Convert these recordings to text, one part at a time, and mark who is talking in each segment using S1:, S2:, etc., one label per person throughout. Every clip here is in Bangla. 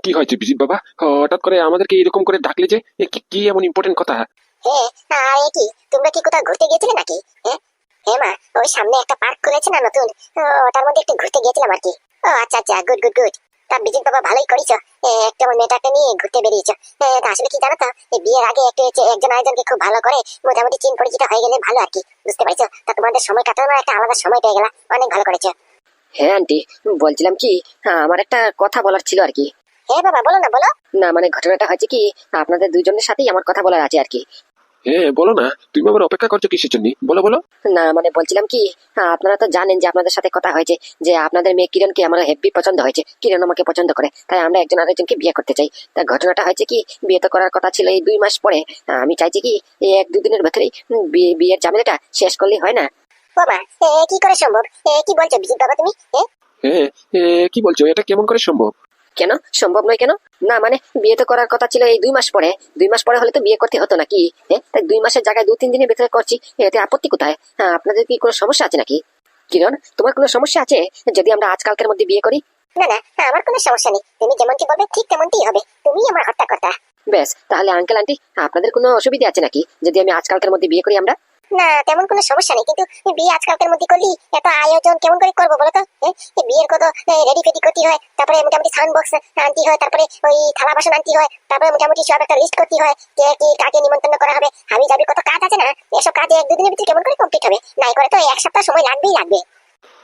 S1: কি হয়েছে বিজিত বাবা? হঠাৎ করে আমাদেরকে এরকম করে ডাকলে যে? কি কি এমন ইম্পর্টেন্ট কথা?
S2: হ্যাঁ, আরে কি তোমরা কি কোথাও ঘুরতে গিয়েছিলে নাকি? হ্যাঁ হ্যাঁ মা, ওই সামনে একটা পার্ক খুলেছে না নতুন, ওটার মধ্যে একটু ঘুরতে গিয়েছিলাম আর কি। ও আচ্ছা আচ্ছা, গুড গুড গুড। তা বিজিত বাবা ভালোই করেছো, একটা আমার মেয়েটাকে নিয়ে ঘুরতে বেরিয়েছো। তা আসলে কি জানো তো, এই বিয়ের আগে একটু একজন আরেকজনকে খুব ভালো করে মোটামুটি চিন পরিচিত হয়ে গেলে ভালো আর কি, বুঝতে পারছো? তা তোমাদের সময় কাটানোর একটা আলাদা সময় পেয়ে গেলা, অনেক ভালো করেছো।
S3: হ্যাঁ আন্টি, বলছিলাম কি, আমার একটা কথা বলার ছিল আর কি।
S2: হ্যাঁ বাবা, বলো না বলো।
S3: না মানে ঘটনাটা হয়েছে কি, আপনাদের দুজনের সাথেই আমার কথা বলার আছে আর কি।
S1: হ্যাঁ বলো না, তুমি আবার অপেক্ষা করছো কিসের জন্য? বলো বলো।
S3: না মানে বলছিলাম কি, আপনারা তো জানেন যে আপনাদের সাথে কথা হয়েছে যে আপনাদের মেয়ে কিরণকে আমার হেভি পছন্দ হয়েছে, কিরণ আমাকে পছন্দ করে, তাই আমরা একজন আরেকজনকে বিয়ে করতে চাই। তা ঘটনাটা হয়েছে কি, বিয়ে তো করার কথা ছিল এই 2 মাস পরে। আমি চাইছি কি এই 1-2 দিনের ভেতরেই বিয়ের ঝামেলাটা শেষ করলেই হয় না?
S2: বাবা, কি করে সম্ভব? কি বলছো বিজিত বাবা তুমি?
S1: হ্যাঁ, কি বলছো? এটা কেমন করে সম্ভব?
S3: কেন সম্ভব নয় কেন? না মানে বিয়ে তো করার কথা ছিল এই 2 মাস পরে। 2 মাস পরে হলে তো বিয়ে করতে হতো নাকি? হ্যাঁ, তাই 2 মাসের জায়গায় 2-3 দিনের ভেতরে করছি, এতে আপত্তি কোথায়? হ্যাঁ, আপনাদের কি কোনো সমস্যা আছে নাকি? কিরণ, তোমার কোনো সমস্যা আছে যদি আমরা আজকালকের মধ্যে বিয়ে করি?
S2: না না, আমার কোনো সমস্যা নেই, তুমি যেমনটি বলবে ঠিক তেমনটি হবে, তুমি আমার হর্তাকর্তা।
S3: বেশ, তাহলে আঙ্কেল আন্টি আপনাদের কোনো অসুবিধা আছে নাকি যদি আমি আজকালকের মধ্যে বিয়ে করি আমরা?
S2: না, তেমন কোনো সমস্যা নেই, কিন্তু বিয়ে আজকালকার মধ্যে করলি এত আয়োজন কেমন করে করবো বলো তো? এই বিয়ের কত রেডি ফেডি করতে হয়, তারপরে মোটামুটি সাউন্ড বক্স আনতে হয়, তারপরে ওই থালা বাসন আনতে হয়, তারপরে মোটামুটি সব একটা লিস্ট করতে হয়, কে কি কাকে নিমন্ত্রণ করা হবে, আমি যাবি, কত কাজ আছে না? এসব কাজে 1-2 দিনের ভিতরে কেমন করে কমপ্লিট হবে? নাই করে তো 1 সপ্তাহ সময় লাগবেই লাগবে।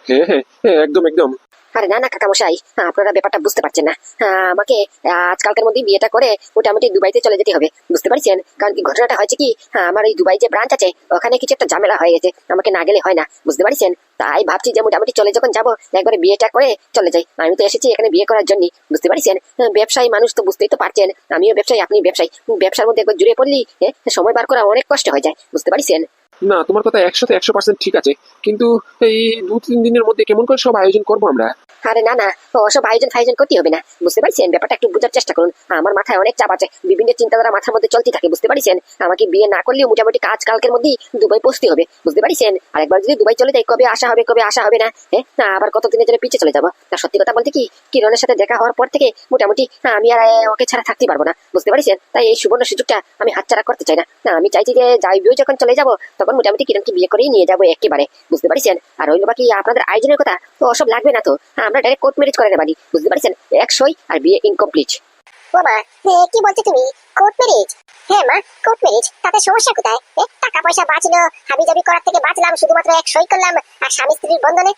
S1: হ্যাঁ হ্যাঁ, একদম একদম।
S3: আরে না না কাকামশাই, আপনারা ব্যাপারটা বুঝতে পারছেন না। আমাকে আজকালকার মধ্যে বিয়েটা করে মোটামুটি দুবাইতে চলে যেতে হবে, বুঝতে পারছেন? কারণ কি ঘটনাটা হয়েছে কি, আমার এই দুবাই যে ব্রাঞ্চ আছে ওখানে কিছু একটা ঝামেলা হয়ে গেছে, আমাকে না গেলে হয় না, বুঝতে পারছেন? তাই ভাবছি যে মোটামুটি চলে যখন যাবো একবারে বিয়েটা করে চলে যাই। আমি তো এসেছি এখানে বিয়ে করার জন্য, বুঝতে পারছেন? ব্যবসায়ী মানুষ তো বুঝতেই তো পারছেন, আমিও ব্যবসায়ী আপনি ব্যবসায়ী, ব্যবসার মধ্যে একবার জুড়ে পড়লি সময় বার করা অনেক কষ্ট হয়ে যায়, বুঝতে পারছেন?
S1: না, তোমার কথা 100% ঠিক আছে, কিন্তু এই 2-3 দিনের মধ্যে কেমন করে সব আয়োজন করবো আমরা?
S3: আরে না না, ওসব আয়োজন ফায়োজন করতে হবে না, বুঝতে পারছেন? ব্যাপারটা একটু বোঝার চেষ্টা করুন। আমার মাথায় অনেক চাপ আছে, বিভিন্ন চিন্তাধারা মাথার মধ্যে চলতে থাকে, বুঝতে পারছেন? আমাকে বিয়ে না করলেও মোটামুটি কাজ কালকের মধ্যেই দুবাই পৌঁছতে হবে, বুঝতে পারছেন? আর একবার যদি দুবাই চলে যাই কবে আসা হবে কবে আসা হবে না, না আবার কতদিনের জন্য পিছিয়ে চলে যাবো। তা সত্যি কথা বলতে কি, কিরণের সাথে দেখা হওয়ার পর থেকে মোটামুটি আমি আর ওকে ছাড়া থাকতে পারবো না, বুঝতে পারছেন? তাই এই সুবর্ণ সুযোগটা আমি হাতছাড়া করতে চাই না। আমি চাইছি যে যাই বিয়ে যখন চলে যাবো তখন মোটামুটি কিরণকে বিয়ে করেই নিয়ে যাবো একেবারে, বুঝতে পারছেন? আর ওই বাকি আপনাদের আয়োজনের কথা তো ওসব লাগবে না, তো আমরা ডাইরেক্ট কোর্ট ম্যারেজ করে নেবানি, বুঝতে পারছেন? 100 আর বিয়ে ইনকমপ্লিট।
S2: বাবা, কি বলছো তুমি? Court marriage? হ্যাঁ মা, কোর্ট ম্যারেজ, তাতে সমস্যা কোথায়? টাকা পয়সা বাঁচলো, হাবি জাবি করার থেকে বাঁচলাম, শুধুমাত্র 1 সই করলাম আর স্বামী স্ত্রীর বন্ধনে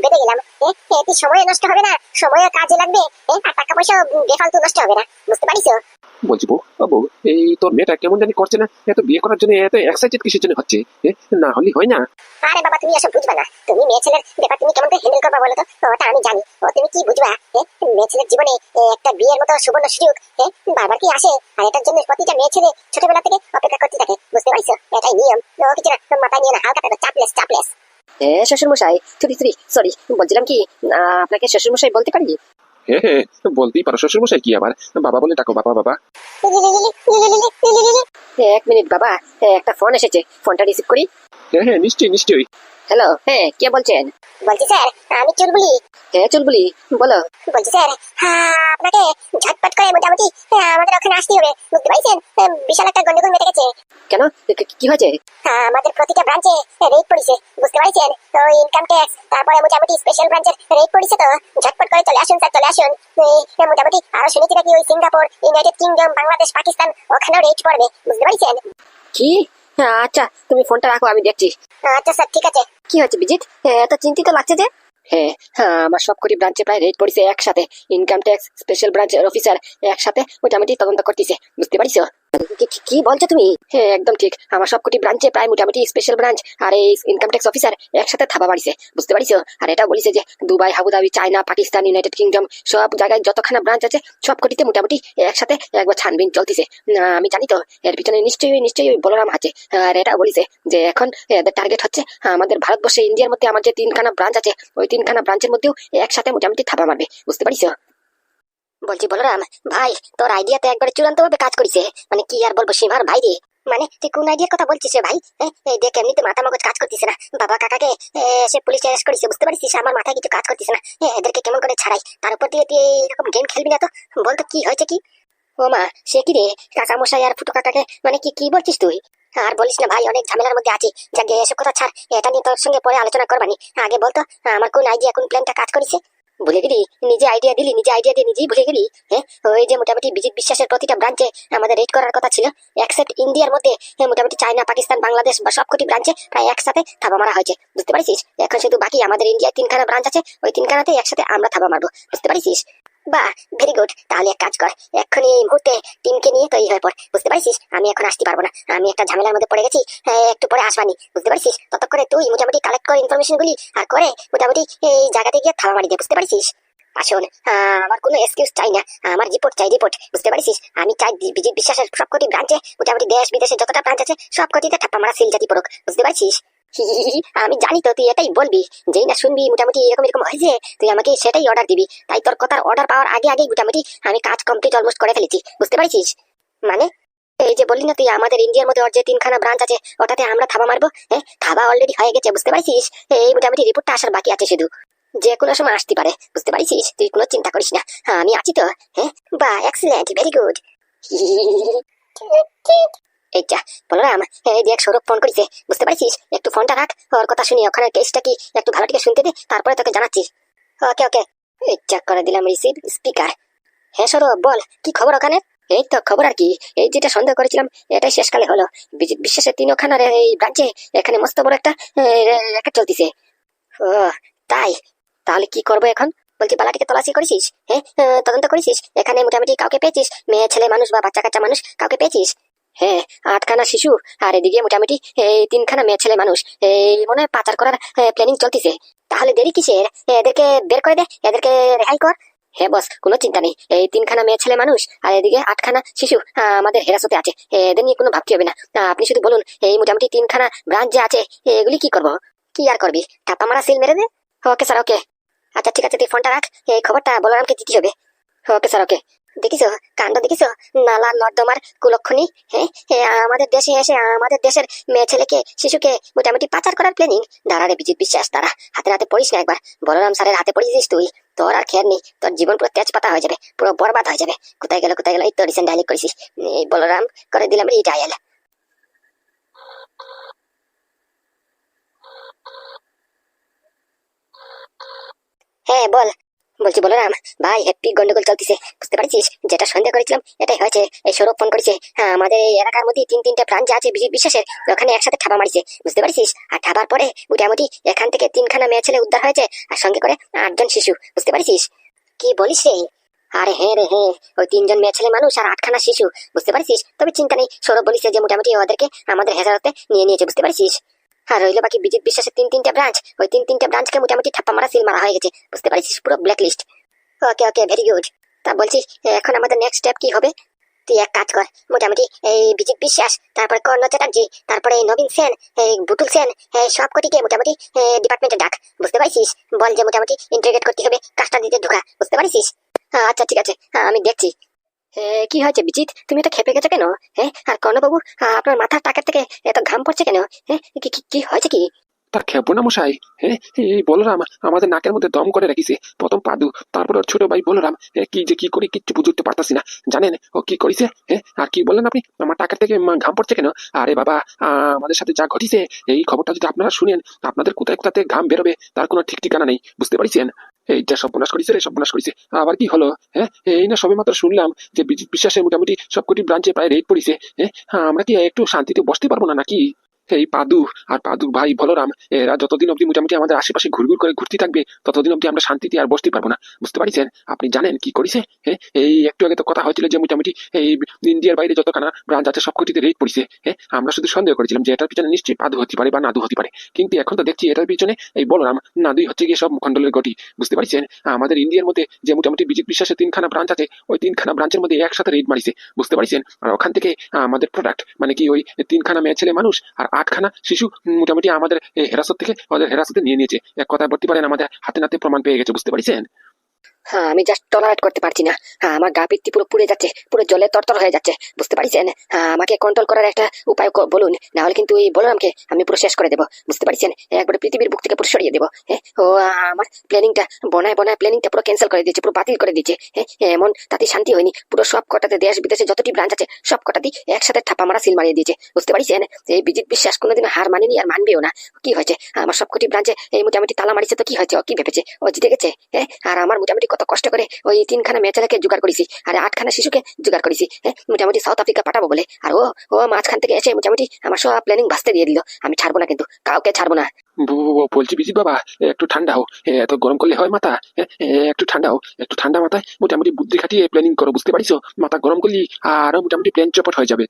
S2: বেঁধে গেলাম। এতে সময় নষ্ট হবে না, সময়ও কাজে লাগবে, আর টাকা পয়সা বেফালতু নষ্ট হবে না, বুঝতে পারিছো?
S1: বলছি বউ, বাবু, এই তোর মেয়েটা কেমন জানি করছে না? এত বিয়ে করার জন্য এত এক্সাইটেড কিসের জন্য হচ্ছে? না হলে হয় না?
S2: আরে বাবা, তুমি এসব বুঝবা না, তুমি মেয়ে ছেলের ব্যাপার তুমি কেমন করে হ্যান্ডেল করবা বলো তো? ওটা আমি জানি, তুমি কি বুঝবা? মেয়ে ছেলের জীবনে একটা বিয়ের মতো সুবর্ণ সুযোগ বারবার কি আসে? আর এটার জন্য প্রতিটা মেয়ে ছেলে ছোটবেলা থেকে অপেক্ষা করতে থাকে, বুঝতে পারছো? এটাই নিয়ম, কিছু না মাথায় নিয়ে না, হালকা চাপলেস চাপলেস।
S3: শ্বশুর মশাই, সরি, বলছিলাম কি, আপনাকে শ্বশুর মশাই বলতে পারি?
S1: হ্যাঁ হ্যাঁ, বলতেই পারো। শ্বশুর মশাই কি আবার বাবা বলে ডাকো, বাবা বাবা।
S3: 1 মিনিট বাবা, একটা ফোন এসেছে, ফোনটা রিসিভ করি।
S1: হ্যাঁ হ্যাঁ, নিশ্চয়ই নিশ্চয়ই।
S3: হ্যালো, হ্যাঁ কে বলছেন?
S2: বলছি স্যার, আমি চুলবুলি।
S3: হ্যাঁ চুলবুলি, বলো।
S2: বলছি স্যার, আপনাকে ঝটপট করে মোটামুটি আমাদের ওখানে আসতে হবে, বুঝতে পারছেন? বিশাল একটা গন্ডগোল মেটে গেছে।
S3: কেন, কি হয়েছে?
S2: আমাদের প্রতিটা ব্রাঞ্চে রেড পড়েছে, বুঝতে পারছেন? তো ইনকাম ট্যাক্স, তারপরে মোটামুটি স্পেশাল ব্রাঞ্চের রেড পড়েছে, তো ঝটপট করে চলে আসুন স্যার, চলে আসুন। মোটামুটি আরো শুনেছি নাকি ওই Singapore, United kingdom, Bangladesh, Pakistan, ওখানেও রেড পড়বে, বুঝতে পারছেন?
S3: কি? আচ্ছা তুমি ফোনটা রাখো, আমি দেখছি।
S2: আচ্ছা স্যার, ঠিক আছে।
S3: কি হচ্ছে বিজিত, এত চিন্তিত লাগছে যে? হ্যাঁ হ্যাঁ, আমার সবকটি ব্রাঞ্চে প্রায় রেড পড়েছে একসাথে, ইনকাম ট্যাক্স, স্পেশাল ব্রাঞ্চের অফিসার একসাথে মোটামুটি তদন্ত করতেছে, বুঝতে পারিছো? কি বলছো তুমি? হ্যাঁ একদম ঠিক, আমার সবকটি ব্রাঞ্চে প্রায় মোটামুটি স্পেশাল ব্রাঞ্চ আর এই ইনকাম ট্যাক্স অফিসার একসাথে থাবা মারিছে, বুঝতে পারিছো? আর এটা বলিছে যে Dubai, Abu Dhabi, China, Pakistan, United kingdom সব জায়গায় যতখানা ব্রাঞ্চ আছে সবকটিতে মোটামুটি একসাথে একবার ছানবিন চলতেছে। আমি জানি তো এর পিছনে নিশ্চয়ই ওই বলরাম আছে। আর এটা বলিছে যে এখন এদের টার্গেট হচ্ছে আমাদের ভারতবর্ষে, ইন্ডিয়ার মধ্যে আমার যে 3খানা ব্রাঞ্চ আছে ওই 3খানা ব্রাঞ্চের মধ্যেও একসাথে মোটামুটি থাবা মারবে, বুঝতে পারিছো? বলছি বলরাম ভাই, তোর আইডিয়াতে একবারে চূড়ান্ত ভাবে কাজ করিছে, মানে কি আর বলবো সীমার বাইরে।
S2: মানে তুই কোন আইডিয়ার কথা বলছিস রে ভাই? এই দেখ এমনিতে মাথা মগজ কাজ করতেছে না। বাবা কাকাকে সে পুলিশ অ্যারেস্ট করেছে, বুঝতে পারছিস? আমার মাথায় কিছু কাজ করতেছে না। এদেরকে কেমন করে ছাড়াই, তার উপর দিয়ে তুই এরকম গেম খেলবি না তো? বলতো কি হয়েছে কি? ও মা, সে কি রে? কাকা মশাই আর ফুটো কাকাকে মানে কি কি বলছিস তুই? আর বলিস না ভাই, অনেক ঝামেলার মধ্যে আছি। যাকে এসব কথা ছাড়, এটা নিয়ে তোর সঙ্গে পরে আলোচনা করবানি। আগে বলতো আমার কোন আইডিয়া, কোন প্ল্যানটা কাজ করেছে? ভুলে গেলি? নিজে আইডিয়া দিলি, নিজে আইডিয়া দিয়ে নিজেই ভুলে গেলি? ওই যে মোটামুটি বিজিত বিশ্বাসের প্রতিটা ব্রাঞ্চে আমাদের রেড করার কথা ছিল, এক্সেপ্ট ইন্ডিয়ার মধ্যে। মোটামুটি চায়না, পাকিস্তান, বাংলাদেশ বা সবকটি ব্রাঞ্চে প্রায় একসাথে থাবা মারা হয়েছে, বুঝতে পারছিস? এখন শুধু বাকি আমাদের ইন্ডিয়ায় 3খানা ব্রাঞ্চ আছে, ওই 3খানাতে একসাথে আমরা থাবা মারবো, বুঝতে পারছিস? বাহ, ভেরি গুড। তাহলে এক কাজ কর, এক্ষুনি এই মুহূর্তে টিমকে নিয়ে তৈরি হয়ে পড়, বুঝতে পারছিস? আমি এখন আসতে পারবো না, আমি একটা ঝামেলার মধ্যে পড়ে গেছি। একটু পরে আসবানি, বুঝতে পারছিস? ততক্ষণে তুই মোটামুটি কালেক্ট কর ইনফরমেশন গুলি, আর করে মোটামুটি এই জায়গাতে গিয়ে থাবা মারি দে, বুঝতে পারছিস? আসুন, আমার কোনো এক্সকিউজ চাই না, আমার রিপোর্ট চাই, রিপোর্ট, বুঝতে পারছিস? আমি চাই বিজিত বিশ্বাসের সবকটি ব্রাঞ্চে, মোটামুটি দেশ বিদেশে যতটা ব্রাঞ্চ আছে সবকটিতে ঠাপ্পা মারা সিল জাতি পড়ুক, বুঝতে পারছিস? আমি জানি তো তুই এটাই বলবি, যেই না শুনবি মোটামুটি এরকম এরকম হয়েছে, তুই আমাকে সেটাই অর্ডার দিবি। তাই তোর কথার অর্ডার পাওয়ার আগে আগেই মোটামুটি আমি কাজ কমপ্লিট অলমোস্ট করে ফেলেছি, বুঝতে পারছিস? মানে এই যে বললি না তুই, আমাদের ইন্ডিয়ার মধ্যে ওর যে 3খানা ব্রাঞ্চ আছে ওটাতে আমরা থাবা মারবো। থাবা অলরেডি হয়ে গেছে, বুঝতে পারছিস? এই মোটামুটি রিপোর্টটা আসার বাকি আছে শুধু, যে কোনো সময় আসতে পারে, বুঝতে পারছিস? তুই কোনো চিন্তা করিস না, আমি আছি তো। বাহ, এক্সিলেন্ট, ভেরি গুড। এই যা বলরাম, এই দেখ সৌরভ ফোন করেছে, বুঝতে পারছিস? একটু ফোনটা রাখ, ওর কথা শুনি, ওখানে কেসটা কি একটু ভালো থেকে শুনতে দে, তারপরে তোকে জানাচ্ছি। ওকে ওকে, এই চেক করে দিলাম রিসিভ স্পিকার। হ্যাঁ সৌরভ, বল কি খবর ওখানে? এই তো খবর আর কি, এই যেটা সন্দেহ করেছিলাম এটাই শেষকালে হলো। বিজিত বিশ্বাসের 3খানার এই ব্রাঞ্চে এখানে মস্ত বড় একটা র্যাকেট চলতিছে। ও তাই? তাহলে কি করবো এখন? বলছি বালাটিকে তল্লাশি করেছিস? তদন্ত করেছিস? এখানে মোটামুটি কাউকে পেয়েছিস? মেয়ে ছেলে মানুষ বা বাচ্চা কাচ্চা মানুষ কাউকে পেয়েছিস? হ্যাঁ, 8খানা শিশু আর এদিকে মোটামুটি এই 3খানা মেয়ে ছেলে মানুষ, এই মনে হয় পাচার করার প্ল্যানিং চলতিছে। তাহলে দেরি কিসের? এদেরকে বের করে দে, এদেরকে রেহাই কর। হ্যাঁ বস, কোনো চিন্তা নেই। এই 3খানা মেয়ে ছেলে মানুষ আর এদিকে 8খানা শিশু আমাদের হেরাসতে আছে, এদের নিয়ে কোনো ভাবতে হবে না। আপনি শুধু বলুন এই মোটামুটি 3খানা ব্রাঞ্চ যে আছে এগুলি কি করবো? কি আর করবি, টাপা মারা সিল মেরে দে। ওকে স্যার, ওকে। আচ্ছা ঠিক আছে, তুই ফোনটা রাখ, এই খবরটা বলরামকে দিতে হবে। ওকে স্যার, ওকে। দেখিস কাণ্ড, দেখিস নালা নর্দমার কুলক্ষণী। আমাদের দেশে এসে আমাদের দেশের মেয়ে ছেলেকে শিশুকে মোটামুটি পাচার করার প্ল্যানিং। দাঁড়ারে বিজিত বিশ্বাস, তারা হাতে হাতে পড়িস না একবার। বলরাম স্যারের হাতে পড়িয়েছিস তুই, তোর আর খেয়ার নেই, তোর জীবন পুরো তেজপাতা হয়ে যাবে, পুরো বরবাদ হয়ে যাবে। কোথায় গেল কোথায় গেল, এই তো রিসেন্ট ডায়ালিক করেছিস। এই বলরাম করে দিলাম রিডায়াল। হ্যাঁ বল। বলছি বলরাম ভাই, হ্যাপি গন্ডগোল চলতেছে, বুঝতে পারছিস? যেটা সন্দেহ করেছিলাম এটাই হয়েছে। এই সৌরভ ফোন করেছে, আমাদের এই এলাকার মধ্যে 3-3টে ব্রাঞ্চ আছে বিজিত বিশ্বাসের, ওখানে একসাথে ঠাপা মারিছে, বুঝতে পারছিস? আর ঠাপার পরে মোটামুটি এখান থেকে 3খানা মেয়ে ছেলে উদ্ধার হয়েছে, আর সঙ্গে করে 8জন শিশু, বুঝতে পারছিস? কি বলিস রে? আরে হ্যাঁ রে হ্যাঁ, ওই 3জন মেয়ে ছেলে মানুষ আর 8খানা শিশু, বুঝতে পারছিস? তবে চিন্তা নেই, সৌরভ বলিছে যে মোটামুটি ওদেরকে আমাদের হেফাজতে নিয়ে নিয়েছে, বুঝতে পারছিস? আর রইলো বাকি বিজিত বিশ্বাসের 3-3টে ব্রাঞ্চ, ওই 3-3টে ব্রাঞ্চকে মোটামুটি ঠাপ্পা মারা সিল মারা হয়ে গেছে, বুঝতে পারছিস? পুরো ব্ল্যাক লিস্ট। ওকে ওকে, ভেরি গুড। তা বলছি এখন আমাদের নেক্সট স্টেপ কি হবে? তুই এক কাজ কর, মোটামুটি এই বিজিত বিশ্বাস, তারপরে কর্ণ চ্যাটার্জি, তারপরে এই নবীন সেন, এই বুতুল সেন, এই সব কটিকে মোটামুটি ডিপার্টমেন্টে ডাক, বুঝতে পারছিস? বল যে মোটামুটি ইন্টিগ্রেট করতে হবে, কাজটা দিতে ঢোকা, বুঝতে পারছিস? আচ্ছা ঠিক আছে, আমি দেখছি। কি হয়েছে বিজিত, তুমি এটা খেপে গেছো কেন? আর কর্ণবাবু, আপনার মাথার টাকের থেকে এত ঘাম পড়ছে কেন? কি কি কি হয়েছে কি?
S1: তার খেপো না মশাই। এই বলরাম আমাদের নাকের মধ্যে দম করে রেখেছে। প্রথম পাদু, তারপর ওর ছোট ভাই বলরাম। কি যে কি করি কিচ্ছু বুঝতে পারতাছি না। জানেন ও কি করেছে? আর কি বললেন আপনি, আমার টাকার থেকে ঘাম পড়ছে কেন? আরে বাবা, আমাদের সাথে যা ঘটিছে এই খবরটা যদি আপনারা শুনেন, আপনাদের কোথায় কোথাতে ঘাম বেরোবে তার কোনো ঠিক ঠিকানা নেই, বুঝতে পারছেন? এইটা সর্বনাশ করেছে রে, সর্বনাশ করেছে। আবার কি হলো? এই না সবে মাত্র শুনলাম যে বিজিত বিশ্বাসের মোটামুটি সবকটি ব্রাঞ্চে প্রায় রেড পড়েছে। আমরা কি একটু শান্তিতে বসতে পারবো না নাকি? এই পাদু আর পাদু ভাই বলরাম, এরা যতদিন অব্দি মোটামুটি আমাদের আশেপাশে ঘুরঘুর করে ঘুরতে থাকবে ততদিন অব্দি আমরা শান্তিতে আর বসতে পারবো না, বুঝতে পারছেন? আপনি জানেন কি করেছে? এই একটু আগে তো কথা হয়েছিল যে মোটামুটি এই ইন্ডিয়ার বাইরে যতখানা ব্রাঞ্চ আছে সবকটিতে রেড পড়েছে। আমরা শুধু সন্দেহ করেছিলাম যে এটার পিছনে নিশ্চয়ই পাদু হতে পারে বা নাদু হতে পারে, কিন্তু এখন তো দেখছি এটার পিছনে এই বলরাম নাদুই হচ্ছে গিয়ে সব মুখণ্ডলের গটি, বুঝতে পারছেন? আমাদের ইন্ডিয়ার মধ্যে যে মোটামুটি বিজিত বিশ্বাসের 3খানা ব্রাঞ্চ আছে, ওই 3খানা ব্রাঞ্চের মধ্যে একসাথে রেড মারিছে, বুঝতে পারছেন? আর ওখান থেকে আমাদের প্রোডাক্ট মানে কি ওই 3খানা মেয়ে ছেলে মানুষ আর 8খানা শিশু মোটামুটি আমাদের হেরাসত থেকে ওদের হেরাসতে নিয়ে নিয়েছে। এক কথায় বলতে পারেন আমাদের হাতে নাতে প্রমাণ পেয়ে গেছে, বুঝতে পারছেন?
S3: হ্যাঁ আমি জাস্ট টলারেট করতে পারছি না। হ্যাঁ আমার গা পিত্তি পুরো পুড়ে যাচ্ছে, পুরো জলে তরতর হয়ে যাচ্ছে, বুঝতে পারছেন? হ্যাঁ আমাকে কন্ট্রোল করার একটা উপায় বলুন, না হলে কিন্তু এই বলরামকে আমি পুরো শেষ করে দেবো, বুঝতে পারছেন? একবারে পৃথিবীর বুক থেকে পুরো সরিয়ে দেবো। হ্যাঁ ও আমার প্ল্যানিংটা বনায় বনায় প্ল্যানিংটা পুরো ক্যান্সেল করে দিয়েছে, পুরো বাতিল করে দিয়েছে। হ্যাঁ এমন তাতে শান্তি হয়নি, পুরো সব কটাতে দেশ বিদেশে যতটি ব্রাঞ্চ আছে সব কটাতে একসাথে ঠাপা মারা সিল মারিয়ে দিয়েছে, বুঝতে পারছেন? এই বিজিত বিশ্বাস কোনোদিন হার মানেনি আর মানবেও না। কি হয়েছে আমার সবকটি ব্রাঞ্চে এই মোটামুটি তালা মারিছে তো কি হয়েছে, ও কি ভেবেছে ও জিতে গেছে? হ্যাঁ আর আমার মোটামুটি কত কষ্ট করে ওই 3খানা মেয়েছেলেকে জোগাড় করেছি আর 8খানা শিশুকে জোগাড় করেছি, হ্যাঁ মোটামুটি সাউথ আফ্রিকা পাঠাবো বলে, আর ও ও মাঝখান থেকে এসে মোটামুটি আমার সব প্ল্যানিং ভাসতে দিয়ে দিল। আমি ছাড়বো না, কিন্তু কাউকে ছাড়বো না।
S1: বলছি বিজিত বাবা, একটু ঠান্ডা হও। এত গরম করলে হয় মাথা? একটু ঠান্ডা হও, একটু ঠান্ডা মাথায় মোটামুটি বুদ্ধি খাটিয়ে প্ল্যানিং করো, বুঝতে পারিস? মাথা গরম করলি আরো মোটামুটি প্ল্যান চপট হয়ে যাবে।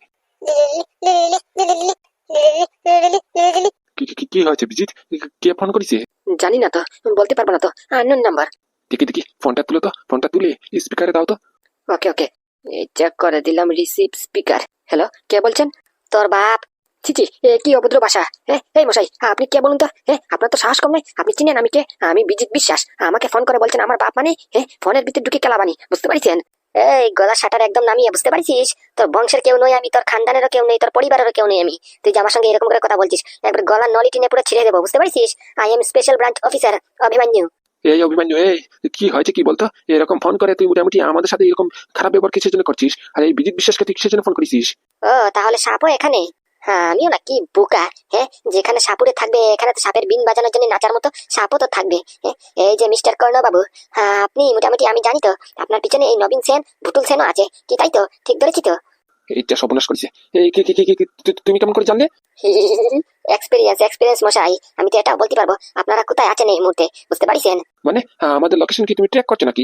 S1: কি হয়েছে বিজিত? কে ফোন করেছে?
S3: জানি না তো, বলতে পারবো না তো, আননোন নাম্বার।
S1: দেখি দেখি ফোনটা তুলো তো, ফোনটা তুলে স্পিকারে দাও তো।
S3: ওকে ওকে, চেক করে দিলাম, রিসিভ স্পিকার। হ্যালো, কে বলছেন? তোর বাপ। চিচি কি অভদ্র ভাষা! এই মশাই আপনি কে বলুন তো? আপনার তো সাহস কম নয়, আপনি চিনেন আমি কে? আমি বিজিত বিশ্বাস, আমাকে ফোন করে বলছেন আমার বাপ মানে? ফোনের ভিতরে ঢুকে কেলাবানি, বুঝতে পারছেন? এই গলার শাটার একদম নামিয়ে, বুঝতে পারছিস? তোর বংশের কেউ নই আমি, তোর খানদানেরও কেউ নেই, তোর পরিবারেরও কেউ নেই আমি। তুই যে আমার সঙ্গে এরকম করে কথা বলছিস, একবার গলার নলি টিনে পুরো ছিঁড়ে দেবো, বুঝতে পারছিস? I am special branch officer Abhimanyu.
S1: এই অভিমান্যু, এই কি হয়েছে কি বলতো? এরকম ফোন করে তুই মোটামুটি আমাদের সাথে এরকম খারাপ ব্যবহার কিসের জন্য করছিস? আর এই বিজিত বিশ্বাসকে তুই কিসের জন্য ফোন করেছিস?
S3: ও তাহলে সাপও এখানে? হ্যাঁ আমিও না কি বোকা? যেখানে সাপুরে থাকবে এখানে তো সাপের বিন বাজানোর জন্য নাচার মতো সাপও তো থাকবে। এই যে মিস্টার কর্ণ বাবু, হ্যাঁ আপনি মোটামুটি আমি জানি তো আপনার পিছনে এই নবীন সেন ভুটুল সেনও আছে, কি তাই তো? ঠিক ধরেছি তো?
S1: এইটা সর্বনাশ করেছে। এই তুমি কেমন করে জানলে?
S3: এক্সপিরিয়েন্স এক্সপিরিয়েন্স মশাই, আমি তো এটাও বলতে পারবো আপনারা কোথায় আছেন এই মুহূর্তে, বুঝতে পারছেন?
S1: মানে আমাদের লোকেশন কি তুমি ট্র্যাক করছো নাকি?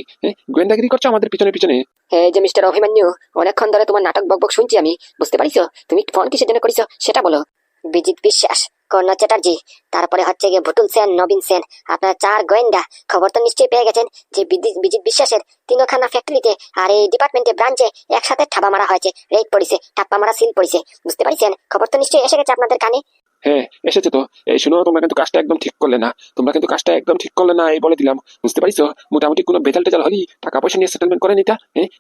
S1: গোয়েন্দাগিরি করছো আমাদের পিছনে পিছনে?
S3: এই যে মিস্টার অভিমান্যু, অনেকক্ষণ ধরে তোমার নাটক বকবক শুনছি আমি, বুঝতে পারিছো? তুমি ফোন কিসের জন্য করিছো সেটা বলো। বিজিত বিশ্বাস, কর্ণ চ্যাটার্জি, তারপরে হচ্ছে গিয়ে ভুটুল সেন, নবীন সেন, আপনারা 4 গোয়েন্দা খবর তো নিশ্চয়ই পেয়ে গেছেন যে বিজিত বিশ্বাসের 3খানা ফ্যাক্টরিতে আর এই ডিপার্টমেন্টে ব্রাঞ্চে একসাথে ঠাপা মারা হয়েছে, রেড পড়েছে, টাপ্পা মারা সিল পড়েছে, বুঝতে পারছেন? খবর তো নিশ্চয়ই এসে গেছে আপনাদের কানে।
S1: হ্যাঁ এসেছে তো। এই শুনো, তোমরা কিন্তু কাজটা একদম ঠিক করলে না, তোমরা কিন্তু কাজটা একদম ঠিক করলে না, এই বলে দিলাম, বুঝতে পারিস? মোটামুটি কোনো ভেজাল টেজাল হলি টাকা পয়সা নিয়ে সেটেলমেন্ট করে নিতা,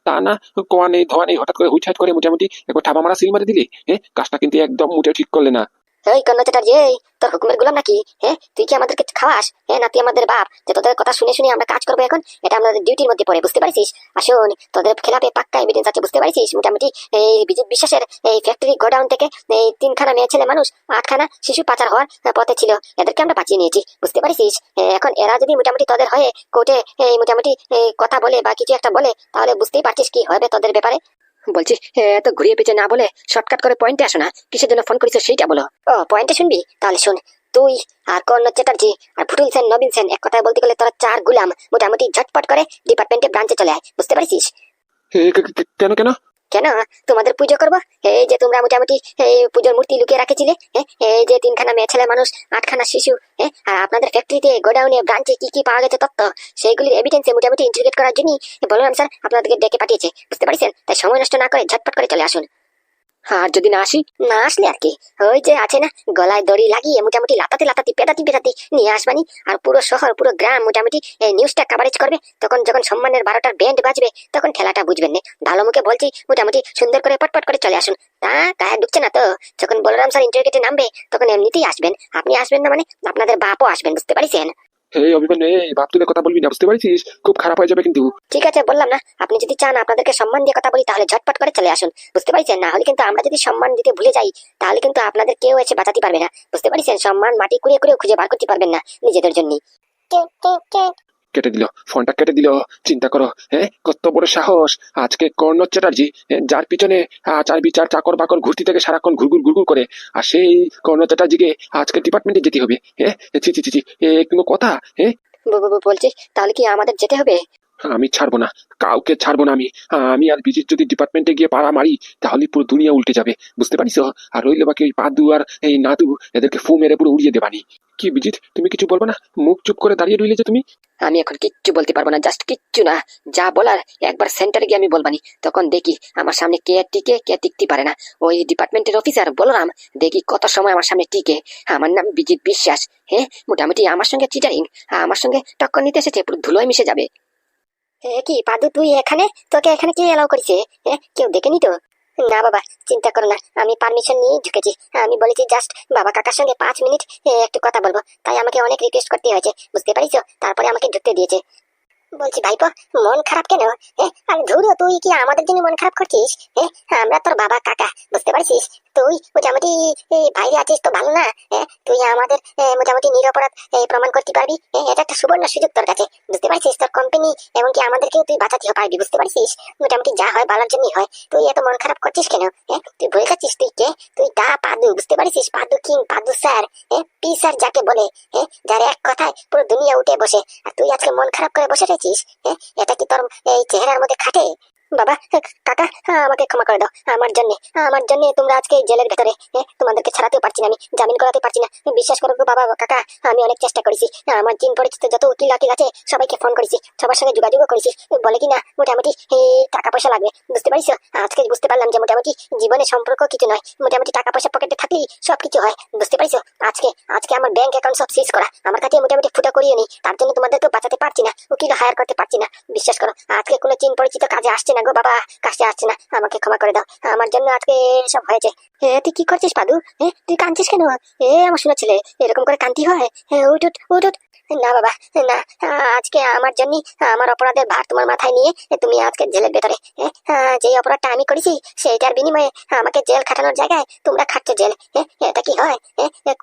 S1: তা না কোয়া নেই ধোয়া নেই, হঠাৎ করে হুইট করে মোটামুটি একবার ঠাপা মারা সিল মারি দিলি। কাজটা কিন্তু একদম মোটেও ঠিক করলে না।
S3: এই কর্ণ চ্যাটার্জি, এই তোর হুকুমের গোলাম নাকি? তুই কি আমাদেরকে খাওয়াস? না তুই আমাদের বাপ যে তোদের কথা শুনে শুনে আমরা কাজ করবো এখন? এটা আমাদের ডিউটির মধ্যে পড়ে, বুঝতে পারছিস? আসুন, তোদের খেলাপে পাক্কা এভিডেন্স আছে, বুঝতে পারছিস? মোটামুটি এই বিজিত বিশ্বাসের এই ফ্যাক্টরি গোডাউন থেকে এই 3খানা মেয়ে ছেলে মানুষ, 8খানা শিশু পাচার হওয়ার পথে ছিল, এদেরকে আমরা বাঁচিয়ে নিয়েছি, বুঝতে পারছিস? এখন এরা যদি মোটামুটি তোদের হয়ে কোর্টে এই মোটামুটি কথা বলে বা কিছু একটা বলে, তাহলে বুঝতেই পারছিস কি হবে তোদের ব্যাপারে। বলছি এত ঘুরিয়ে পেঁচে না বলে শর্টকাট করে পয়েন্টে আসো না, কিসের জন্য ফোন করেছো সেইটা বলো। ও পয়েন্টে শুনবি? তাহলে শুন, তুই আর কর্ণ চ্যাটার্জি আর ভুটুল সেন, নবীন সেন, এক কথায় বলতে গেলে তোরা 4 গুলাম মোটামুটি ঝটপট করে ডিপার্টমেন্টে ব্রাঞ্চে চলে আয়, বুঝতে পারছিস?
S1: কেন কেন?
S3: কেন? তোমাদের পুজো করবো। এই যে তোমরা মোটামুটি এই পুজোর মূর্তি লুকিয়ে রাখেছিলে, এই যে 3খানা মেয়ে ছেলে মানুষ, 8খানা শিশু, আর আপনাদের ফ্যাক্টরিতে গোডাউনে ব্রাঞ্চে কি কি পাওয়া গেছে তথ্য, সেইগুলির এভিডেন্সে মোটামুটি ইন্টিগ্রেট করার জন্য বলরাম স্যার আপনাদেরকে ডেকে পাঠিয়েছে, বুঝতে পারছেন? তাই সময় নষ্ট না করে ঝটপট করে চলে আসুন। আর যদি না আসি? না আসলে আর কি, ওই যে আছে না, গলায় দড়ি লাগিয়ে মোটামুটি লাতাতে লাতাতে পেটাতে পেটাতে নিয়ে আসবানি, আর পুরো শহর পুরো গ্রাম মোটামুটি এই নিউজটা কাভারেজ করবে। তখন যখন সম্মানের 12টার ব্যান্ড বাজবে তখন খেলাটা বুঝবেন না। ভালো মুখে বলছি, মোটামুটি সুন্দর করে পটপট করে চলে আসুন। তা গায়ে ঢুকছে না তো? যখন বলরাম স্যার ইন্টারগেটে নামবে তখন এমনিতেই আসবেন, আপনি আসবেন না মানে আপনাদের বাপও আসবেন, বুঝতে পারছেন?
S1: এই অভিমান, এই বাপ তুলে কথা বলবি না, বুঝতে পারছিস? খুব খারাপ হয়ে যাবে কিন্তু।
S3: ঠিক আছে বললাম না, আপনি যদি চান আপনাদেরকে সম্মান দিয়ে কথা বলি তাহলে ঝটপট করে চলে আসুন, বুঝতে পারছেন? না হলে কিন্তু আমরা যদি সম্মান দিতে ভুলে যাই তাহলে কিন্তু আপনাদের কেউ এসে বাঁচাতে পারবে না, বুঝতে পারছেন? সম্মান মাটি কুড়িয়ে কুড়িয়ে খুঁজে বার করতে পারবেন না নিজেদের জন্য।
S1: কেটে দিল ফোনটা, কেটে দিল। চিন্তা করো, কত বড় সাহস! আজকে কর্ণ চ্যাটার্জি, যার পিছনে আচার বিচার চাকর বাকর ঘুরতি থেকে সারাক্ষণ ঘুরঘুর ঘুরঘুর করে, আর সেই কর্ণ চ্যাটার্জিকে আজকে ডিপার্টমেন্টে যেতে হবে? ছি ছি ছি ছি, কোনো কথা?
S3: বলছি তাহলে কি আমাদের যেতে হবে?
S1: আমি ছাড়বো না, কাউকে ছাড়বো না আমি। আমি আর বিজিত যদি ডিপার্টমেন্টে গিয়ে পাড়া মারি তাহলে পুরো দুনিয়া উল্টে যাবে, বুঝতে পারিস? আর রইল বাকি ওই পাদু আর এই নাদু, এদেরকে ফু মেরে পুরো উড়িয়ে দেবানি। কি বিজিত, তুমি কিছু বলবো না? মুখ চুপ করে দাঁড়িয়ে রইলে যে তুমি।
S3: আমি এখন কিচ্ছু বলতে পারবো না, জাস্ট কিচ্ছু না, যা বলার একবার সেন্টারে গিয়ে আমি বলবানি, তখন দেখি আমার সামনে কে টিকে কে টিকতে পারে না। ওই ডিপার্টমেন্টের অফিসার বলরাম দেখি কত সময় আমার সামনে টিকে। আমার নাম বিজিত বিশ্বাস, মোটামুটি আমার সঙ্গে চিটারিং, আমার সঙ্গে টক্কর নিতে এসেছে, পুরো ধুলোয় মিশে যাবে। কি পাদু তুই এখানে? তোকে এখানে কে এলাও করেছে? কেউ দেখেনি তো? না বাবা, চিন্তা করো না, আমি পারমিশন নিয়ে ঢুকেছি। আমি বলেছি জাস্ট বাবা কাকার সঙ্গে 5 মিনিট একটু কথা বলবো, তাই আমাকে অনেক রিকোয়েস্ট করতে হয়েছে, বুঝতে পারিস? তারপরে আমাকে ঢুকতে দিয়েছে। বলছি ভাইপো, মন খারাপ কেন? আরে ধুরো, তুই কি আমাদের জন্য মন খারাপ করছিস? আমরা তোর বাবা কাকা, বুঝতে পারছিস? তুই মোটামুটি বাইরে আছিস তো ভালো না? তুই আমাদের মোটামুটি নিরপরাধ প্রমাণ করতে পারবি। এটা একটা সুবর্ণ সুযোগ তোর কাছে, বুঝতে পারছিস? তোর কোম্পানি এমনকি আমাদেরকেও তুই বাঁচাতে পারবি, বুঝতে পারছিস? মোটামুটি যা হয় ভালোর জন্যই হয়। তুই এত মন খারাপ করছিস কেন? তুই ভুলে যাচ্ছিস তুই কে? তুই দা পাদু, বুঝতে পারছিস? পাদু কিং, পাদু স্যার, পি স্যার যাকে বলে, যার এক কথায় পুরো দুনিয়া উঠে বসে। আর তুই আজকে মন খারাপ করে বসে রয়েছিস? এটা কি তোর এই চেহারার মধ্যে খাটে? বাবা কাকা, আমাকে ক্ষমা করে দাও। আমার জন্য তোমরা আজকে জেলের ভেতরে। তোমাদেরকে ছাড়াতেও পারছি না, আমি জামিন করাতে পারছি না। বিশ্বাস করো গো বাবা কাকা, আমি অনেক চেষ্টা করেছি। আমার জিন পরিচিত যত উকিল আকিল আছে সবাইকে ফোন করেছি, সবার সঙ্গে যোগাযোগও করেছি। বলে কি না মোটামুটি টাকা পয়সা লাগবে, বুঝতে পারিস? আজকে বুঝতে পারলাম যে মোটামুটি জীবনে সম্পর্ক কিছু নয়, মোটামুটি টাকা পয়সা পকেটে থাকলেই সবকিছু হয়, বুঝতে পারিস? আজকে আমার ব্যাংক অ্যাকাউন্ট সব সিজ করা, আমার কাছে মোটামুটি ফুটা করিয়ে নি। তার জন্য তোমাদেরকে বাঁচাতে পারছি না, উকিল হায়ার করতে পারছি না। বিশ্বাস করো আজকে কোনো চিন পরিচিত কাজে আসছে না গো বাবা, কাজে আসছে না। আমাকে ক্ষমা করে দাও, আমার জন্য আজকে সব হয়েছে। তুই কি করছিস পাদু? তুই কাঁদছিস কেন? আমার শোনা ছেলে, এরকম করে কান্তি হয়? উঠ উঠ উঠ উঠ। না বাবা না, আজকে আমার জন্য আমার অপরাধের ভার তোমার মাথায় নিয়ে তুমি আজকে জেলের ভেতরে। যে অপরাধটা আমি করেছি সেইটার বিনিময়ে আমাকে জেল খাটানোর জায়গায় তোমরা খাটছো জেল। এটা কি হয়?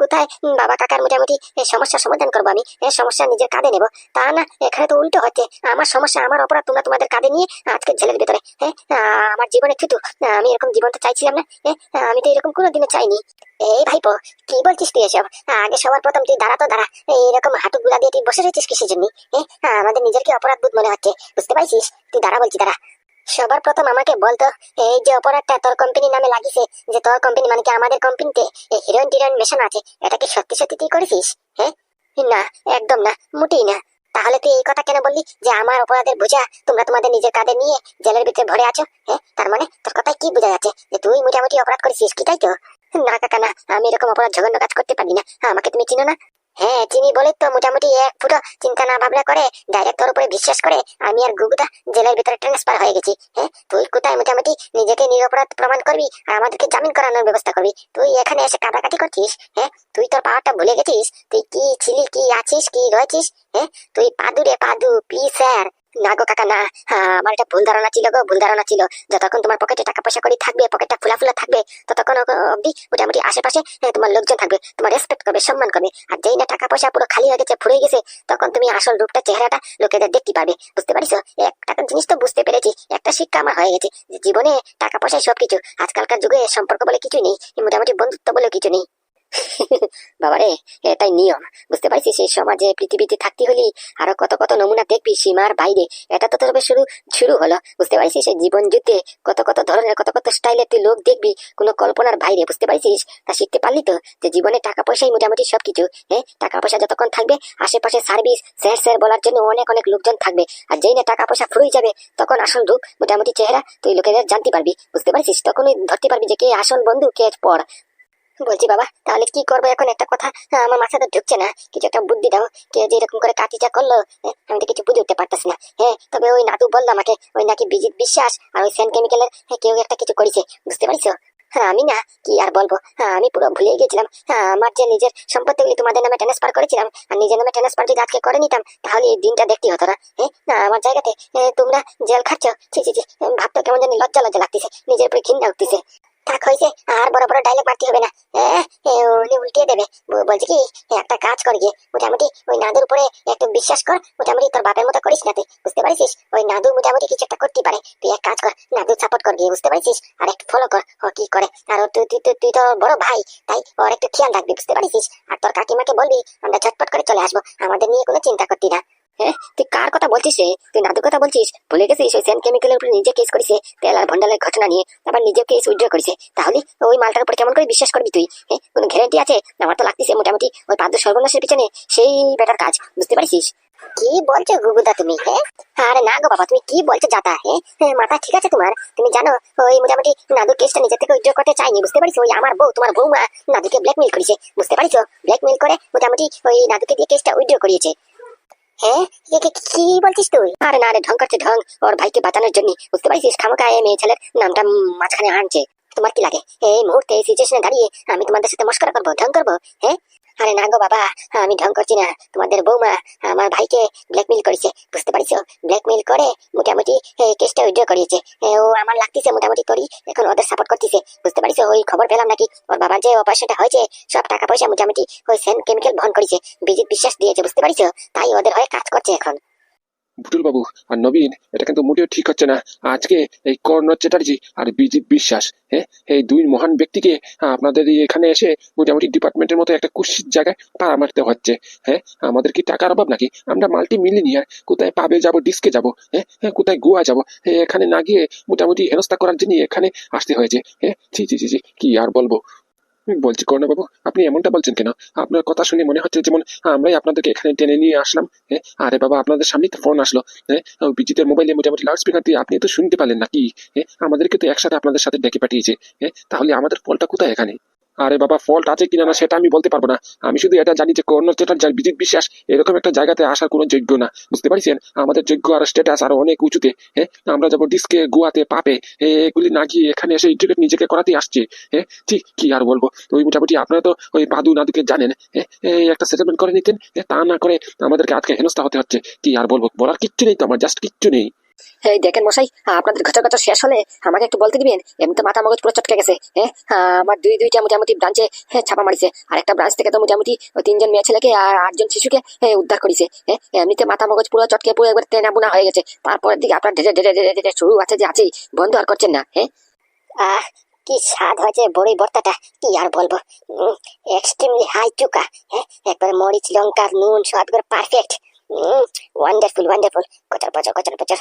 S3: কোথায় বাবা কাকার মোটামুটি সমস্যার সমাধান করবো আমি, সমস্যা নিজের কাঁধে নেবো? তা না, এখানে তো উল্টো হচ্ছে। আমার সমস্যা, আমার অপরাধ তোমরা তোমাদের কাঁধে নিয়ে আজকে জেলের ভেতরে। আমার জীবনে থুতু, আমি এরকম জীবন তো চাইছিলাম না। আমি তো এরকম কোনোদিনও চাইনি। এই ভাইপো, কি বলছিস তুই এসব? আগে সবার প্রথম তুই দাঁড়া তো দাঁড়া, এরকম হাঁটু গুলা দিয়ে তুই বসে রয়েছিস কিসের জন্য? আমাদের নিজেরকে অপরাধ বোধ মনে হচ্ছে, বুঝতে পারছিস? তুই দাঁড়া বলছি, দাঁড়া। সবার প্রথম আমাকে বলতো, এই যে অপরাধটা তোর কোম্পানির নামে লাগিয়েছে, যে তোর কোম্পানি মানে কি আমাদের কোম্পানিতে হিরোইন টিরোইন মেশানো আছে, এটা কি সত্যি সত্যি তুই করেছিস? না, একদম না, মোটেই না। তাহলে তুই এই কথা কেন বললি যে আমার অপরাধের বোঝা তোমরা তোমাদের নিজের কাঁধে নিয়ে জেলের ভিতরে ভরে আছো? তার মানে তোর কথায় কি বোঝা যাচ্ছে? যে তুই মোটামুটি অপরাধ করেছিস কি, তাই তো? না কাকা না, আমি এরকম অপরাধ জঘন্য কাজ করতে পারি না। আমাকে তুমি চিনো না? চিনি বলে তো মোটামুটি এক ফুটো চিন্তা না ভাবনা করে ডাইরেক্ট তোর উপরে বিশ্বাস করে আমি আর গুগুদা জেলের ভিতরে ট্রান্সফার হয়ে গেছি। তুই কোথায় মোটামুটি নিজেকে নিরপরাধ প্রমাণ করবি আর আমাদেরকে জামিন করানোর ব্যবস্থা করবি? তুই এখানে এসে কাটাকাটি করছিস? তুই তোর পাওয়ারটা ভুলে গেছিস? তুই কি ছিলি, কি আছিস, কি রয়েছিস? তুই পাদু রে পাদু, পি স্যার। না গো কাকা না, আমার একটা ভুল ধারণা ছিল গো, ভুল ধারণা ছিল। যতক্ষণ তোমার পকেটে টাকা পয়সা করে থাকবে, পকেটটা ফুলা ফুলা থাকবে, ততক্ষণ অব্দি মোটামুটি আশেপাশে তোমার লোকজন থাকবে, তোমার রেসপেক্ট করবে, সম্মান করবে। আর যেই না টাকা পয়সা পুরো খালি হয়ে গেছে, ফুরে গেছে, তখন তুমি আসল রূপটা, চেহারাটা লোকেদের দেখতে পারবে, বুঝতে পারিস? একটা জিনিস তো বুঝতে পেরেছি, একটা শিক্ষা আমার হয়ে গেছে যে জীবনে টাকা পয়সায় সবকিছু। আজকালকার যুগে সম্পর্ক বলে কিছু নেই, মোটামুটি বন্ধুত্ব বলে কিছু নেই। বাবারে, এটাই নিয়ম, বুঝতে পারছিস? এই সমাজে পৃথিবীতে থাকতে হলে আরো কত কত নমুনা দেখবি সীমার বাইরে। এটা তো তবে শুরু হলো, বুঝতে পারছিস? এই জীবন যুদ্ধে কত কত ধরনের, কত কত স্টাইলের তুই লোক দেখবি, কোনো কল্পনার বাইরে, বুঝতে পারছিস? তা শিখতে পারলি তো যে জীবনে টাকা পয়সাই মোটামুটি সবকিছু। টাকা পয়সা যতক্ষণ থাকবে, আশেপাশে সার্ভিস স্যার স্যার বলার জন্য অনেক অনেক লোকজন থাকবে। আর যেই না টাকা পয়সা ফুরিয়ে যাবে, তখন আসল রূপ, মোটামুটি চেহারা তুই লোকেদের জানতে পারবি, বুঝতে পারছিস? তখনই ধরতে পারবি যে কে আসল বন্ধু, কে পর। বলছি বাবা, তাহলে কি করবো এখন? একটা কথা আমার মাথায় তো ঢুকছে না, কিছু একটা বুদ্ধি দাও। কে যে এরকম করে কাটিটা করলো, আমি তো কিছু বুঝে উঠতে পারতেছি না। তবে ওই নাটু বললো আমাকে, ওই নাকি বিজিত বিশ্বাস আর ওই সেন্ট কেমিক্যালের কেউ একটা কিছু করেছে, বুঝতে পারছো? আমি না, কি আর বলবো, আমি পুরো ভুলে গেছিলাম। আমার যে নিজের সম্পত্তিগুলি তোমাদের নামে ট্রান্সফার করেছিলাম, আর নিজের নামে ট্রান্সফার যদি আজকে করে নিতাম, তাহলে এই দিনটা দেখতে হতো না। না, আমার জায়গাতে তোমরা জেল খাচ্ছ, ছি ছি ছি, ভাবতে কেমন জানি লজ্জা লজ্জা লাগতেছে, নিজের উপরে ঘৃণা উঠতেছে। থাক, হয়েছে, আর বড় বড় ডায়লগ মারতে হবে না। উনি উল্টিয়ে দেবে। বলছি কি, একটা কাজ কর গিয়ে, মোটামুটি ওই নাদুর উপরে একটু বিশ্বাস কর, মোটামুটি তোর বাপের মতো করিস না তুই, বুঝতে পারছিস? ওই নাদু মোটামুটি কিছু একটা করতে পারে, তুই এক কাজ কর, নাদু সাপোর্ট কর গিয়ে, বুঝতে পারছিস? আর একটু ফলো কর ও কি করে। আর তুই তো বড় ভাই, তাই ওর একটু খেয়াল রাখবি, বুঝতে পারছিস? আর তোর কাকিমাকে বলবি আমরা ঝটপট করে চলে আসবো, আমাদের নিয়ে কোনো চিন্তা করতি না। তুই কার কথা বলছিস রে? তুই নাদুর কথা বলছিস? ভুলে গেছিস ওই সেন্ট কেমিক্যালের উপরে নিজে কেস করেছে, তেল আর ভন্ডালের ঘটনা নিয়ে, আবার নিজে কেস উইথড্র করেছে। তাহলে ওই মালটার উপরে কেমন করে বিশ্বাস করবি তুই? কোনো গ্যারান্টি আছে? আমার তো লাগতেছে মোটামুটি ওই পাদ্য সর্বনাশের পিছনে সেই বেটার কাজ, বুঝতে পারছিস? কি বলছো গুগুদা তুমি? আরে না গো বাবা, তুমি কি বলছো যাতা? মাথা ঠিক আছে তোমার? তুমি জানো ওই মোটামুটি নাদু কেসটা নিজে থেকে উইথড্র করতে চাইনি, বুঝতে পারছো? ওই আমার বউ, তোমার বৌমা নাদুকে ব্ল্যাকমেইল করেছে, বুঝতে পারছো? ব্ল্যাকমেইল করে মোটামুটি ওই নাদুকে দিয়ে কেসটা উইথড্র করিয়েছে।
S2: হ্যাঁ, কি বলছিস তুই?
S3: আরে না রে, ঢং করছে ঢং, ওর ভাইকে বাঁচানোর জন্য। বুঝতে পারছিস, খামোকা এই মেয়ে ছেলের নামটা মাঝখানে আনছে।
S2: তোমার কি লাগে এই মুহূর্তে এই সিচুয়েশনে দাঁড়িয়ে আমি তোমাদের সাথে মস্করা করবো, ঢং করবো? হ্যাঁ, আরে না গো বাবা, আমি ঢং করছি না। তোমাদের বৌমা আমার ভাইকে ব্ল্যাকমেইল করেছে, বুঝতে পারিছো? ব্ল্যাকমেইল করে মোটামুটি এই কেসটা উইথড্র করিয়েছে। ও আমার লাগতেছে মোটামুটি করি, এখন ওদের সাপোর্ট করতেছে, বুঝতে পারিছো? ওই খবর পেলাম নাকি ওর বাবার যে অপারেশনটা হয়েছে সব টাকা পয়সা মোটামুটি ওই সেন কেমিক্যাল বহন করেছে, বিজিত বিশ্বাস দিয়েছে, বুঝতে পারিছো? তাই ওদের হয়ে কাজ করছে এখন।
S1: বুটুল বাবু আর নবীন, এটা কিন্তু মোটেও ঠিক হচ্ছে না। আজকে এই কর্ণ চ্যাটার্জি আর বিজিত বিশ্বাস, হ্যাঁ, এই দুই মহান ব্যক্তিকে আপনাদের এই এখানে এসে মোটামুটি ডিপার্টমেন্টের মতো একটা কুৎসিত জায়গায় পাড়া মারতে হচ্ছে। হ্যাঁ, আমাদের কি টাকার অভাব নাকি? আমরা মাল্টি মিলিনিয়ার, কোথায় পাবে যাবো, ডিস্কে যাবো, হ্যাঁ হ্যাঁ, কোথায় গোয়া যাবো, এখানে না গিয়ে মোটামুটি হেনস্থা করার জন্য এখানে আসতে হয়েছে। হ্যাঁ, ছি ছি ছি ছি, কি আর বলবো। বলছি কর্ণবাবু, আপনি এমনটা বলছেন কেন? আপনার কথা শুনে মনে হচ্ছে যেমন আমরাই আপনাদেরকে এখানে টেনে নিয়ে আসলাম। হ্যাঁ, আরে বাবা, আপনাদের সামনেই তো ফোন আসলো। হ্যাঁ, বিজিতের মোবাইলে মোটামুটি লাউড স্পিকার দিয়ে আপনি তো শুনতে পারলেন নাকি? হ্যাঁ, আমাদেরকে তো একসাথে আপনাদের সাথে ডেকে পাঠিয়েছে। হ্যাঁ, তাহলে আমাদের ফলটা কোথায় এখানে? আরে বাবা, ফল্ট আছে কিনা না সেটা আমি বলতে পারবো না। আমি শুধু এটা জানি যে কর্ণ চ্যাটার্জি আর বিজিত বিশ্বাস এরকম একটা জায়গাতে আসার কোনো যোগ্য না, বুঝতে পারছেন? আমাদের যোগ্য আর স্ট্যাটাস আরো অনেক উঁচুতে। হ্যাঁ, আমরা যাবো ডিস্কে, গোয়াতে, পাপে, এগুলি না গিয়ে এখানে এসে ইন্টারনেট নিজেকে করাতে আসছে। হ্যাঁ, ঠিক কি আর বলবো। ওই মোটামুটি আপনারা তো ওই পাদু নাদুকে জানেন। হ্যাঁ, এই একটা সেটেলমেন্ট করে নিতেন। তা না করে আমাদেরকে আজকে হেনস্থা হতে হচ্ছে। কি আর বলবো, বলার কিচ্ছু নেই তো, আমার জাস্ট কিচ্ছু নেই।
S3: এই দেখেন মশাই, আপনাদের ঘচর ঘচর শেষ হলে আমাকে একটু বলতে দিবেন। এমনি তো মাথা মগজ পুরো চটকে গেছে। হ্যাঁ, আমার দুইটা মোটামুটি ব্রাঞ্চে ছাপা মারিছে, আর একটা ব্রাঞ্চ থেকে তো মোটামুটি ওই 3জন মেয়ে ছেলেকে আর 8জন শিশুকে উদ্ধার করেছে। হ্যাঁ, এমনিতে মাথা মগজ পুরো চটকে পুরো একবার তেনা বুনা হয়ে গেছে। তারপরের দিকে আপনার ঢেড়ে ঢেড়ে ঢেড়ে ঢেড়ে শুরু আছে যে আছেই, বন্ধ আর করছেন না। হ্যাঁ,
S2: আহ, কি স্বাদ হয়েছে বড়ই ভর্তাটা, কি আর বলবো। এক্সট্রিমলি হাই চুকা। হ্যাঁ, একবার মরিচ লঙ্কার নুন সব করে পারফেক্ট। Wonderful wonderful. কচর পচর কচর পচর।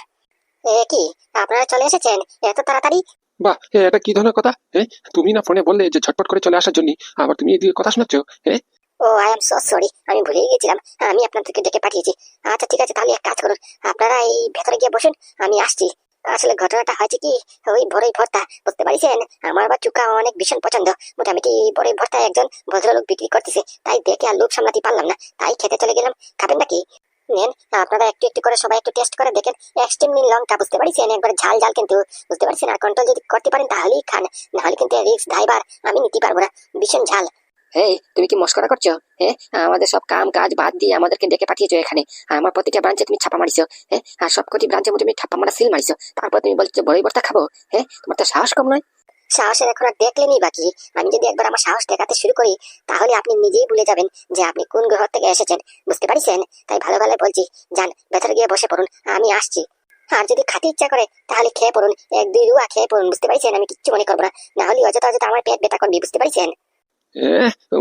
S2: কি আপনারা চলে এসেছেন এত তাড়াতাড়ি?
S1: বাহ, এটা কি ধরনের কথা? হ্যাঁ, তুমি না ফোনে বললে যে ঝটপট করে চলে আসার জন্য, আবার তুমি এদিকে কথা শোনাচ্ছ? হ্যাঁ,
S2: ও আই এম সো সরি, আমি ভুলেই গেছিলাম আমি আপনাদেরকে ডেকে পাঠিয়েছি। আচ্ছা ঠিক আছে, তাহলে এক কাজ করুন, আপনারা এই ভেতরে গিয়ে বসুন, আমি আসছি। আসলে ঘটনাটা হয়েছে কি, ওই বড়ই ভর্তা, বুঝতে পারছেন? আমার আবার চুকা অনেক ভীষণ পছন্দ। মোটামুটি বড়ই ভর্তা একজন ভদ্রলোক বিক্রি করতেছে, তাই দেখে আর লোভ সামলাতে পারলাম না, তাই খেতে চলে গেলাম। খাবেন নাকি? নেন, আপনারা একটু একটু করে সবাই একটু টেস্ট করে দেখেন। এক্সট্রিমলি লঙ্কা, বুঝতে পারছেন? একবার ঝাল ঝাল কিন্তু, বুঝতে পারছেন? আর কন্ট্রোল যদি করতে পারেন তাহলেই খান, নাহলে কিন্তু রিস্ক ড্রাইভার আমি নিতে পারবো না, ভীষণ ঝাল।
S3: এই তুমি কি মস্করা করছো? হ্যাঁ, আমাদের সব কাম কাজ বাদ দিয়ে আমাদেরকে ডেকে পাঠিয়েছো এখানে। আমার প্রতিটা ব্রাঞ্চে তুমি ছাপা মারিছো। হ্যাঁ, আর সবকটি ব্রাঞ্চে তুমি ছাপা মারা সিল মারিছো, তারপর তুমি বলছো বড়ই ভর্তা খাবো? হ্যাঁ, তোমার তো সাহস কম নয়।
S2: সাহসের এখন আর দেখলেনই বাকি। আমি যদি একবার আমার সাহস দেখাতে শুরু করি তাহলে আপনি নিজেই ভুলে যাবেন যে আপনি কোন গ্রহ থেকে এসেছেন, বুঝতে পারছেন? তাই ভালো ভালো বলছি, যান ভেতরে গিয়ে বসে পড়ুন, আমি আসছি। আর যদি খাতে ইচ্ছা করে তাহলে খেয়ে পড়ুন, 1-2 রুয়া খেয়ে পড়ুন, বুঝতে পারছেন? আমি কিচ্ছু মনে করবো না, না হলে অযথা অযথা আমার পেট ব্যথা করবি, বুঝতে পারছেন?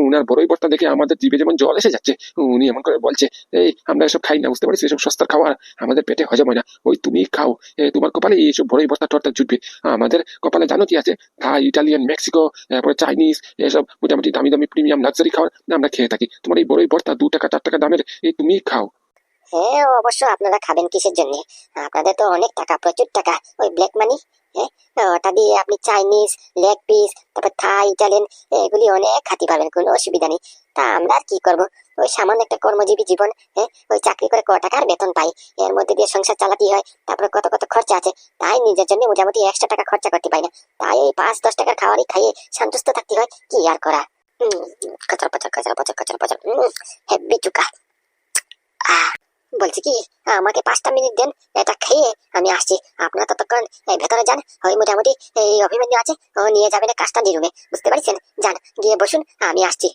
S1: উনার বড়ই ভর্তা দেখে আমাদের জিভে যেমন জল এসে যাচ্ছে। উনি এমন করে বলছে, এই আমরা এসব খাই না, বুঝতে পারছি? এসব সস্তার খাবার আমাদের পেটে হজম হয় না। ওই তুমি খাও, তোমার কপালে এইসব বড়ই ভর্তা টর্তা জুটবে। আমাদের কপালে জানো কি আছে? থাই, ইটালিয়ান, মেক্সিকো, তারপরে চাইনিজ, এসব মোটামুটি দামি দামি প্রিমিয়াম লাক্সারি খাবার আমরা খেয়ে থাকি। তোমার এই বড়ই ভর্তা 2 টাকা 4 টাকা দামের, এই তুমি খাও।
S2: হ্যাঁ অবশ্য, আপনারা খাবেন কিসের জন্য? আপনাদের তো অনেক টাকা, প্রচুর টাকা, ওই ব্ল্যাক মানি। হ্যাঁ, ওটা দিয়ে আপনি চাইনিজ, লেগ পিস, তারপর থাই, ইটালিয়ান, এগুলি অনেক খাতে পারবেন, কোনো অসুবিধা নেই। তা আমরা আর কি করবো? ওই সামান্য একটা কর্মজীবী জীবন। হ্যাঁ, ওই চাকরি করে টাকার বেতন পাই, এর মধ্যে দিয়ে সংসার চালাতে হয়, তারপরে কত কত খরচা আছে, তাই নিজের জন্য মোটামুটি এক্সট্রা টাকা খরচা করতে পাই না। তাই এই 5-10 টাকার খাবারই খাইয়ে সন্তুষ্ট থাকতে হয়, কি আর করা। কচর পচর কচর পচর কচর পচর, হেব্বি চুকা। বলছি কি, আমাকে 5টা মিনিট দেন, এটা খেয়ে আমি আসছি। আপনারা ততক্ষণ এই ভেতরে যান, ওই মোটামুটি এই অভিমন্যু আছে, ও নিয়ে যাবেন কাস্টাডি রুমে, বুঝতে পারছেন? যান, গিয়ে বসুন, আমি আসছি।